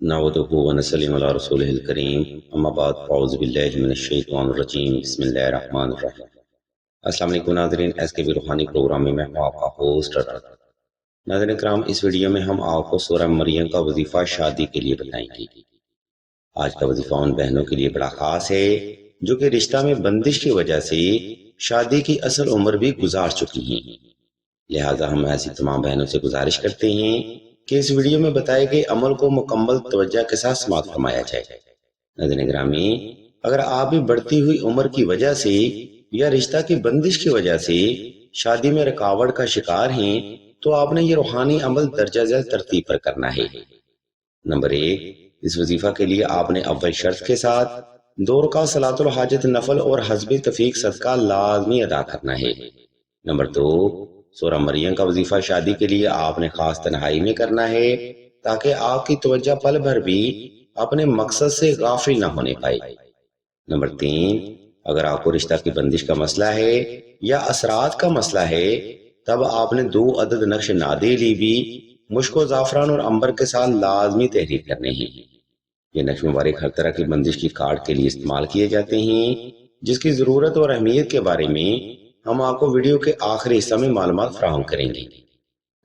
नहमदुहु व नसल्लिमु अला रसूलिहिल करीम अम्मा बाद फ़अऊज़ु बिल्लाहि मिनश शैतानिर रजीम बिस्मिल्लाहिर रहमानिर रहीम। अस्सलाम वालेकुम नाज़रीन, एसकेबी रूहानी प्रोग्राम में मैं हूं आपका होस्ट रज़ा। नाज़रीन किराम, इस वीडियो में हम आपको सूरह मरियम का वजीफ़ा शादी के लिए बताएंगे। आज का वजीफ़ा उन बहनों के लिए बड़ा खास है जो कि रिश्ता में बंदिश की वजह से शादी की असल उम्र भी गुजार चुकी हैं। लिहाजा हम ऐसी तमाम बहनों से गुजारिश करते हैं कि इस वीडियो में बताए गए अमल को मुकम्मल तवज्जो के साथ समाअत फरमाया जाए। नाज़रीन गिरामी, अगर आप भी बढ़ती हुई उम्र की वजह से या रिश्ता की बंदिश की वजह से शादी में रुकावट का शिकार हैं, तो आपने ये रूहानी अमल दर्जा ज़ैल तरतीब पर करना है। नंबर 1, इस वजीफा के लिए आपने अव्वल शर्त के साथ 2 रकात सलातुल हाजत नफल और हस्बे तफीक सदका लाजमी अदा करना है। नंबर 2, सूरह मरियम का वजीफा शादी के लिए आपने खास तन्हाई में करना है ताकि आपकी तवज्जो पल भर भी अपने मकसद से गाफिल न होने पाए। नंबर 3, अगर आपको रिश्ता की बंदिश का मसला है या असरात का मसला है, तब आपने 2 अदद नक्श नादेली भी मुश्को ज़ाफ़रान और अंबर के साथ लाजमी तहरीर करने हैं। ये नक्श मुबारक हर तरह की बंदिश की काट के लिए इस्तेमाल किए जाते हैं, जिसकी ज़रूरत और अहमियत के बारे में हम आपको वीडियो के आखिरी हिस्से में मालूमात फराहम करेंगे।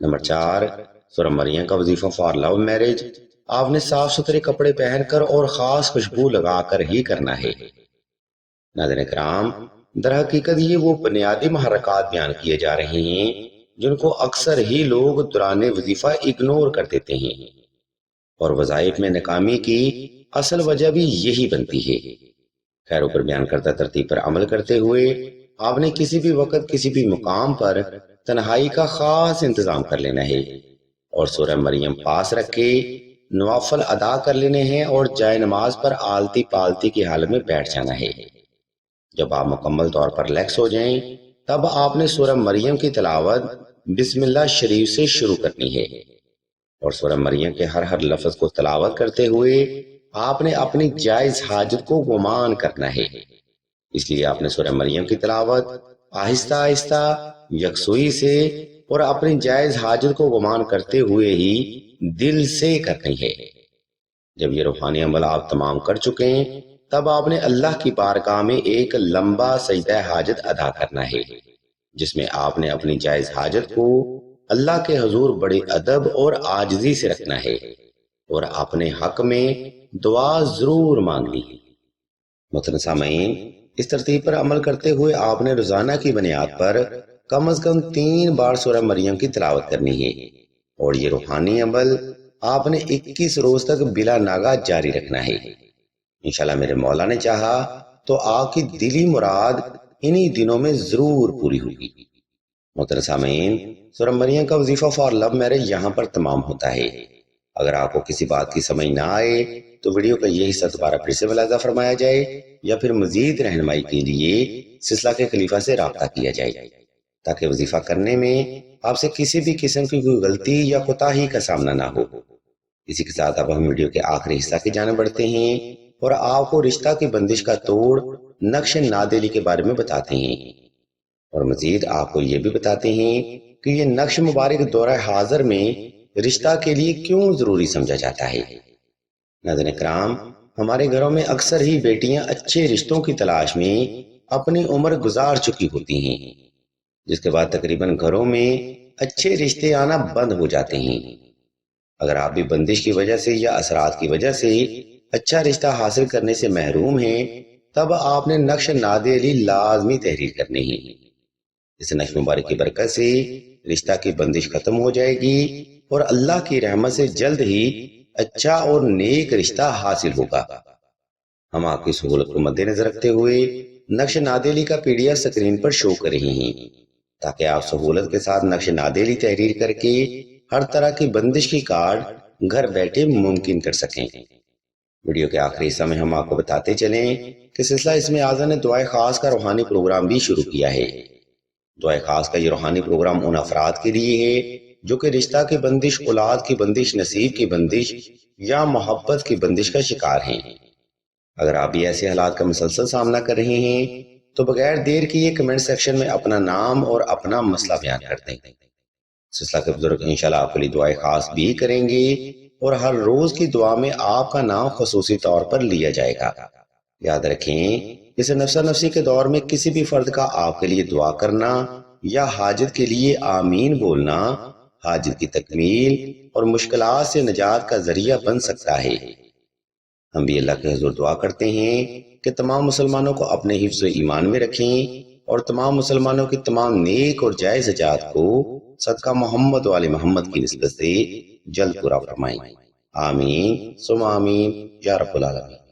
नंबर 4, सूरह मरियम का वजीफा फॉर लव मैरिज आपने साफ सुथरे कपड़े पहनकर और खास खुशबू लगाकर ही करना है। नाज़रीन किराम, दर हकीकत ये वो बुनियादी महरक़ात बयान किए जा रहे हैं जिनको अक्सर ही लोग दौरान वजीफा इग्नोर कर देते हैं, और वज़ाइफ में नाकामी की असल वजह भी यही बनती है। खैर, ऊपर बयान करता तरतीब पर अमल करते हुए आपने किसी भी वक्त किसी भी मुकाम पर तन्हाई का खास इंतजाम कर लेना है और सूरह मरियम पास रख के नवाफल अदा कर लेने हैं और जाए नमाज पर आलती पालती की हालत में बैठ जाना है। जब आप मुकम्मल तौर पर रिलैक्स हो जाएं, तब आपने सूरह मरियम की तिलावत बिस्मिल्लाह शरीफ से शुरू करनी है और सूरह मरियम के हर लफ्ज को तिलावत करते हुए आपने अपनी जायज हाजत को गुमान करना है। इसलिए आपने सूरह मरियम की तिलावत आहिस्ता आहिस्ता यकसुई से और अपनी जायज हाजत को गुमान करते हुए ही दिल से करनी है। जब ये रूहानी अमल आप तमाम कर चुके हैं, तब आपने अल्लाह की बारगाह में एक लंबा सजदा हाजत अदा करना है, जिसमें आपने अपनी जायज हाजत को अल्लाह के हुजूर बड़े अदब और आजिज़ी से रखना है और अपने हक में दुआ जरूर मांगनी है। मोहतरम सामीन, इस तरतीब पर अमल करते हुए आपने रोजाना की बुनियाद पर कम से कम 3 बार सूरह मरियम की तिलावत करनी है और ये रूहानी अमल आपने 21 रोज तक बिला नागा जारी रखना है। इंशाल्लाह मेरे मौला ने चाहा तो आपकी दिली मुराद इन्हीं दिनों में जरूर पूरी होगी। मोहतरम सामीन, सूरह मरियम का वजीफा फॉर लव मैरिज यहाँ पर तमाम होता है। अगर आपको किसी बात की समझ ना आए तो वीडियो का ये हिस्सा दोबारा फिर से मुलाजा फरमाया जाए या फिर मजीद रहनुमाई के लिए सिलसिला के खलीफा से राब्ता किया जाए ताकि वजीफा करने में आपसे किसी भी किस्म की कोई गलती या कोताही का सामना ना हो। इसी के साथ अब हम वीडियो के आखिरी हिस्सा की जाने बढ़ते हैं और आपको रिश्ता की बंदिश का तोड़ नक्श नादेली के बारे में बताते हैं और मजीद आपको ये भी बताते हैं कि ये नक्श मुबारक दौरा हाजिर में रिश्ता के लिए क्यों जरूरी समझा जाता है। नाज़रीन किराम, हमारे घरों में अक्सर ही बेटियां अच्छे रिश्तों की तलाश में अपनी उम्र गुजार चुकी होती हैं, जिसके बाद तकरीबन घरों में अच्छे रिश्ते आना बंद हो जाते हैं। अगर आप भी बंदिश की वजह से या असरात की वजह से अच्छा रिश्ता हासिल करने से महरूम हैं, तब आपने नक्श नादेली लाजमी तहरीर करनी है। इस नक्श मुबारक की बरकत से रिश्ता की बंदिश खत्म हो जाएगी और अल्लाह की रहमत से जल्द ही अच्छा और नेक रिश्ता हासिल होगा। हम आपकी सहूलत को मद्देनजर रखते हुए नक्श नादेली का PDF स्क्रीन पर शो कर रहे हैं ताकि आप सहूलत के साथ नक्श नादेली तहरीर करके हर तरह की बंदिश की कार्ड घर बैठे मुमकिन कर सकें। वीडियो के आखिरी हिस्सा में हम आपको बताते चलें कि सिलसिला इसमें आज़ा ने दुआए खास का रूहानी प्रोग्राम भी शुरू किया है। दुआए खास का ये रूहानी प्रोग्राम उन अफराद के लिए है जो कि रिश्ता की बंदिश, औलाद की बंदिश, नसीब की बंदिश या मोहब्बत की बंदिश का शिकार हैं। अगर आप भी ऐसे हालात का मुसलसल सामना कर रहे हैं तो बगैर देर किए कमेंट सेक्शन में अपना नाम और अपना मसला बयान कर दें। सिलसिला के बुजुर्ग इंशाल्लाह आपके लिए दुआएं खास भी करेंगे اور ہر روز کی دعا میں آپ کا نام خصوصی طور پر لیا جائے گا۔ یاد رکھیں، اس نفسا نفسی کے دور میں کسی بھی فرد کا آپ کے لیے دعا کرنا یا حاجت کے لیے آمین بولنا حاجت کی تکمیل اور مشکلات سے نجات کا ذریعہ بن سکتا ہے۔ ہم بھی اللہ کے حضور دعا کرتے ہیں کہ تمام مسلمانوں کو اپنے حفظ و ایمان میں رکھیں اور تمام مسلمانوں کی تمام نیک اور جائز حاجات کو صدقہ محمد و آل محمد کی نسبت سے جلد پورا فرمائیں۔ آمین ثم آمین یا رب العالمین۔